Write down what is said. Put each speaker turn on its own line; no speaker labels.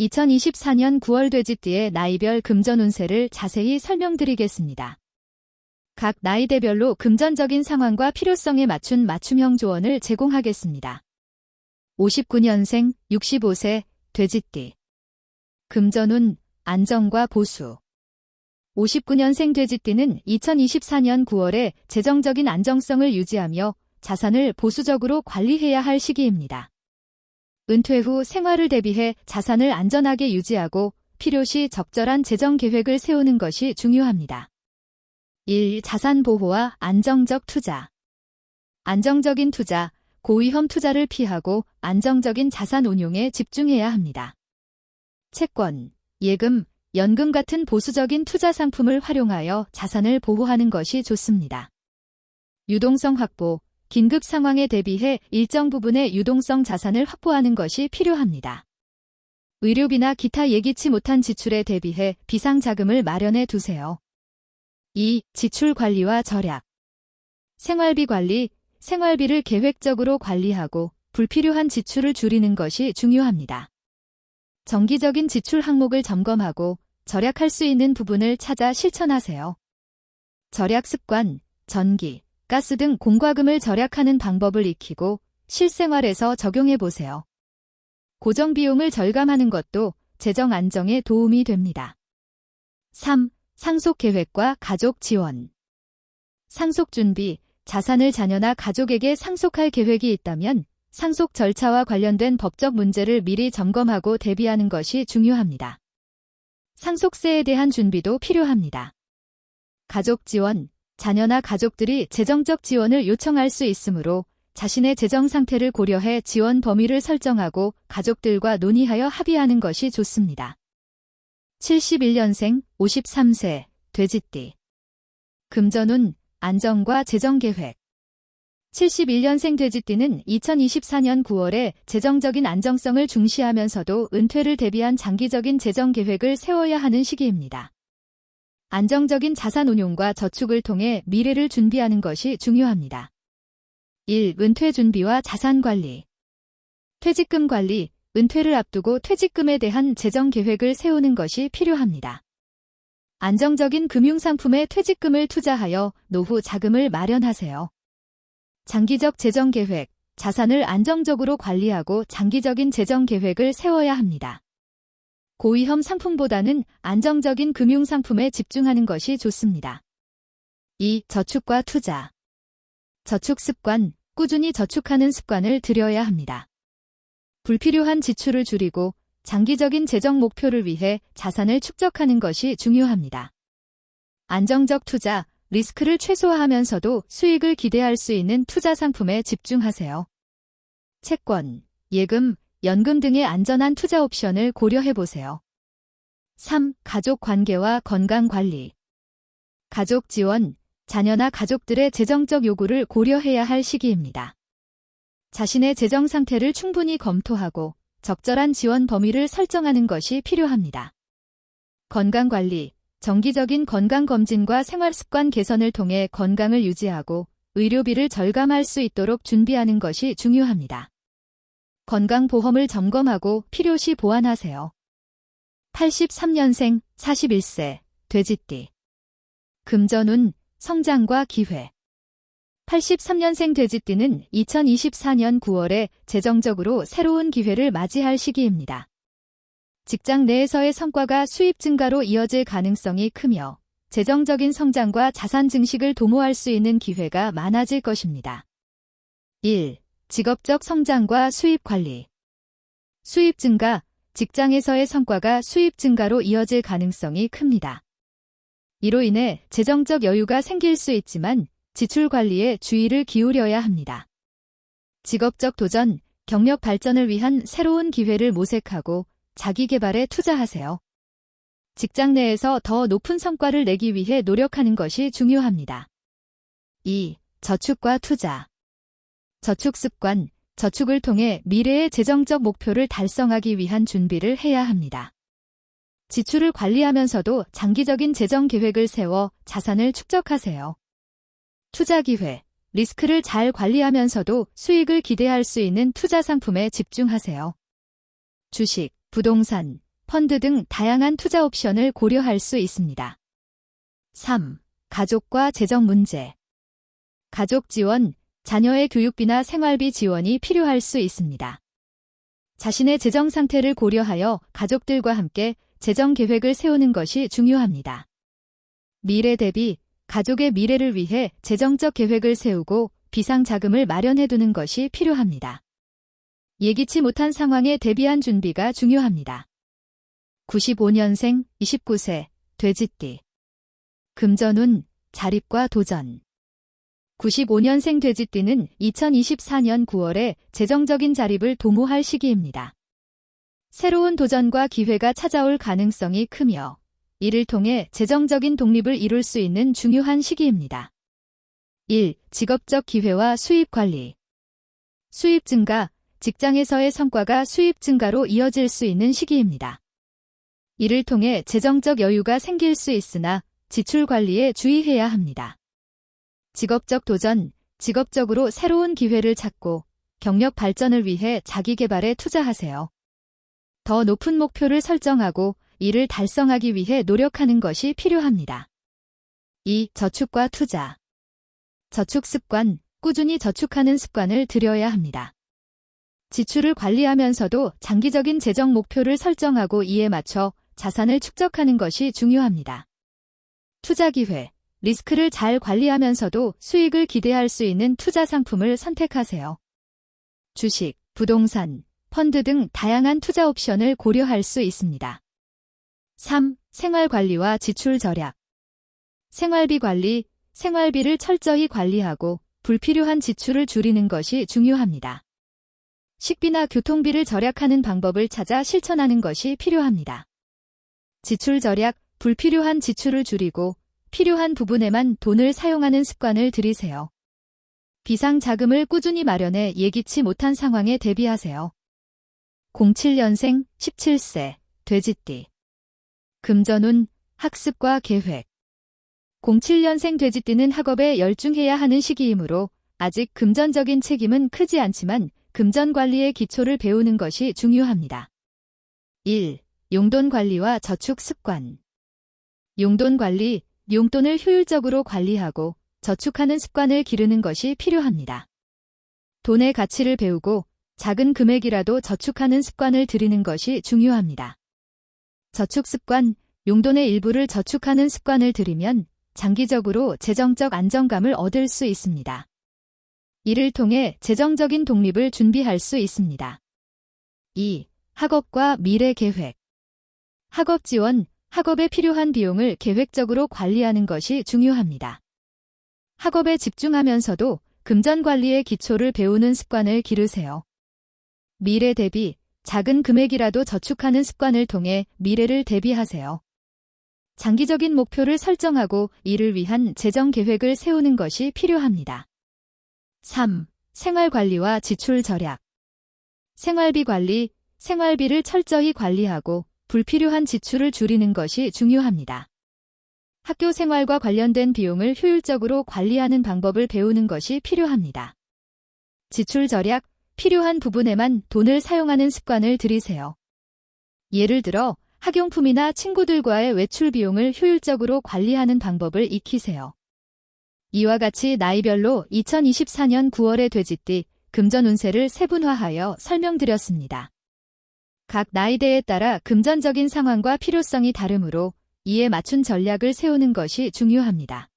2024년 9월 돼지띠의 나이별 금전 운세를 자세히 설명드리겠습니다. 각 나이대별로 금전적인 상황과 필요성에 맞춘 맞춤형 조언을 제공하겠습니다. 59년생 65세 돼지띠. 금전운 안정과 보수. 59년생 돼지띠는 2024년 9월에 재정적인 안정성을 유지하며 자산을 보수적으로 관리해야 할 시기입니다. 은퇴 후 생활을 대비해 자산을 안전하게 유지하고 필요시 적절한 재정 계획을 세우는 것이 중요합니다. 1. 자산 보호와 안정적 투자. 안정적인 투자, 고위험 투자를 피하고 안정적인 자산 운용에 집중해야 합니다. 채권, 예금, 연금 같은 보수적인 투자 상품을 활용하여 자산을 보호하는 것이 좋습니다. 유동성 확보, 긴급 상황에 대비해 일정 부분의 유동성 자산을 확보하는 것이 필요합니다. 의료비나 기타 예기치 못한 지출에 대비해 비상자금을 마련해 두세요. 2. 지출 관리와 절약. 생활비 관리, 생활비를 계획적으로 관리하고 불필요한 지출을 줄이는 것이 중요합니다. 정기적인 지출 항목을 점검하고 절약할 수 있는 부분을 찾아 실천하세요. 절약 습관, 전기, 가스 등 공과금을 절약하는 방법을 익히고 실생활에서 적용해 보세요. 고정 비용을 절감하는 것도 재정 안정에 도움이 됩니다. 3. 상속 계획과 가족 지원. 상속 준비, 자산을 자녀나 가족에게 상속할 계획이 있다면 상속 절차와 관련된 법적 문제를 미리 점검하고 대비하는 것이 중요합니다. 상속세에 대한 준비도 필요합니다. 가족 지원, 자녀나 가족들이 재정적 지원을 요청할 수 있으므로 자신의 재정 상태를 고려해 지원 범위를 설정하고 가족들과 논의하여 합의하는 것이 좋습니다. 71년생 53세 돼지띠. 금전운 안정과 재정 계획. 71년생 돼지띠는 2024년 9월에 재정적인 안정성을 중시하면서도 은퇴를 대비한 장기적인 재정 계획을 세워야 하는 시기입니다. 안정적인 자산 운용과 저축을 통해 미래를 준비하는 것이 중요합니다. 1. 은퇴 준비와 자산 관리. 퇴직금 관리, 은퇴를 앞두고 퇴직금에 대한 재정 계획을 세우는 것이 필요합니다. 안정적인 금융상품에 퇴직금을 투자하여 노후 자금을 마련하세요. 장기적 재정 계획, 자산을 안정적으로 관리하고 장기적인 재정 계획을 세워야 합니다. 고위험 상품보다는 안정적인 금융상품에 집중하는 것이 좋습니다. 2. 저축과 투자. 저축 습관, 꾸준히 저축하는 습관을 들여야 합니다. 불필요한 지출을 줄이고 장기적인 재정 목표를 위해 자산을 축적하는 것이 중요합니다. 안정적 투자, 리스크를 최소화하면서도 수익을 기대할 수 있는 투자 상품에 집중하세요. 채권, 예금, 연금 등의 안전한 투자 옵션을 고려해보세요. 3. 가족 관계와 건강 관리. 가족 지원, 자녀나 가족들의 재정적 요구를 고려해야 할 시기입니다. 자신의 재정 상태를 충분히 검토하고 적절한 지원 범위를 설정하는 것이 필요합니다. 건강 관리, 정기적인 건강검진과 생활습관 개선을 통해 건강을 유지하고 의료비를 절감할 수 있도록 준비하는 것이 중요합니다. 건강보험을 점검하고 필요시 보완하세요. 83년생 41세 돼지띠. 금전운 성장과 기회. 83년생 돼지띠는 2024년 9월에 재정적으로 새로운 기회를 맞이할 시기입니다. 직장 내에서의 성과가 수입 증가로 이어질 가능성이 크며 재정적인 성장과 자산 증식을 도모할 수 있는 기회가 많아질 것입니다. 1. 직업적 성장과 수입 관리. 수입 증가, 직장에서의 성과가 수입 증가로 이어질 가능성이 큽니다. 이로 인해 재정적 여유가 생길 수 있지만 지출 관리에 주의를 기울여야 합니다. 직업적 도전, 경력 발전을 위한 새로운 기회를 모색하고 자기 개발에 투자하세요. 직장 내에서 더 높은 성과를 내기 위해 노력하는 것이 중요합니다. 2. 저축과 투자. 저축 습관, 저축을 통해 미래의 재정적 목표를 달성하기 위한 준비를 해야 합니다. 지출을 관리하면서도 장기적인 재정 계획을 세워 자산을 축적하세요. 투자 기회, 리스크를 잘 관리하면서도 수익을 기대할 수 있는 투자 상품에 집중하세요. 주식, 부동산, 펀드 등 다양한 투자 옵션을 고려할 수 있습니다. 3. 가족과 재정 문제. 가족 지원, 자녀의 교육비나 생활비 지원이 필요할 수 있습니다. 자신의 재정 상태를 고려하여 가족들과 함께 재정 계획을 세우는 것이 중요합니다. 미래 대비, 가족의 미래를 위해 재정적 계획을 세우고 비상자금을 마련해두는 것이 필요합니다. 예기치 못한 상황에 대비한 준비가 중요합니다. 95년생, 29세, 돼지띠. 금전운, 자립과 도전. 95년생 돼지띠는 2024년 9월에 재정적인 자립을 도모할 시기입니다. 새로운 도전과 기회가 찾아올 가능성이 크며 이를 통해 재정적인 독립을 이룰 수 있는 중요한 시기입니다. 1. 직업적 기회와 수입 관리. 수입 증가, 직장에서의 성과가 수입 증가로 이어질 수 있는 시기입니다. 이를 통해 재정적 여유가 생길 수 있으나 지출 관리에 주의해야 합니다. 직업적 도전, 직업적으로 새로운 기회를 찾고 경력 발전을 위해 자기 개발에 투자하세요. 더 높은 목표를 설정하고 이를 달성하기 위해 노력하는 것이 필요합니다. 2. 저축과 투자. 저축 습관, 꾸준히 저축하는 습관을 들여야 합니다. 지출을 관리하면서도 장기적인 재정 목표를 설정하고 이에 맞춰 자산을 축적하는 것이 중요합니다. 투자 기회, 리스크를 잘 관리하면서도 수익을 기대할 수 있는 투자 상품을 선택하세요. 주식, 부동산, 펀드 등 다양한 투자 옵션을 고려할 수 있습니다. 3. 생활 관리와 지출 절약. 생활비 관리, 생활비를 철저히 관리하고 불필요한 지출을 줄이는 것이 중요합니다. 식비나 교통비를 절약하는 방법을 찾아 실천하는 것이 필요합니다. 지출 절약, 불필요한 지출을 줄이고 필요한 부분에만 돈을 사용하는 습관을 들이세요. 비상 자금을 꾸준히 마련해 예기치 못한 상황에 대비하세요. 07년생, 17세, 돼지띠. 금전운, 학습과 계획. 07년생 돼지띠는 학업에 열중해야 하는 시기이므로 아직 금전적인 책임은 크지 않지만 금전 관리의 기초를 배우는 것이 중요합니다. 1. 용돈 관리와 저축 습관. 용돈 관리, 용돈을 효율적으로 관리하고 저축하는 습관을 기르는 것이 필요합니다. 돈의 가치를 배우고 작은 금액이라도 저축하는 습관을 들이는 것이 중요합니다. 저축 습관, 용돈의 일부를 저축하는 습관을 들이면 장기적으로 재정적 안정감을 얻을 수 있습니다. 이를 통해 재정적인 독립을 준비할 수 있습니다. 2. 학업과 미래 계획. 학업 지원, 학업에 필요한 비용을 계획적으로 관리하는 것이 중요합니다. 학업에 집중하면서도 금전 관리의 기초를 배우는 습관을 기르세요. 미래 대비, 작은 금액이라도 저축하는 습관을 통해 미래를 대비하세요. 장기적인 목표를 설정하고 이를 위한 재정 계획을 세우는 것이 필요합니다. 3. 생활 관리와 지출 절약. 생활비 관리, 생활비를 철저히 관리하고 불필요한 지출을 줄이는 것이 중요합니다. 학교 생활과 관련된 비용을 효율적으로 관리하는 방법을 배우는 것이 필요합니다. 지출 절약, 필요한 부분에만 돈을 사용하는 습관을 들이세요. 예를 들어 학용품이나 친구들과의 외출 비용을 효율적으로 관리하는 방법을 익히세요. 이와 같이 나이별로 2024년 9월의 돼지띠 금전 운세를 세분화하여 설명드렸습니다. 각 나이대에 따라 금전적인 상황과 필요성이 다르므로 이에 맞춘 전략을 세우는 것이 중요합니다.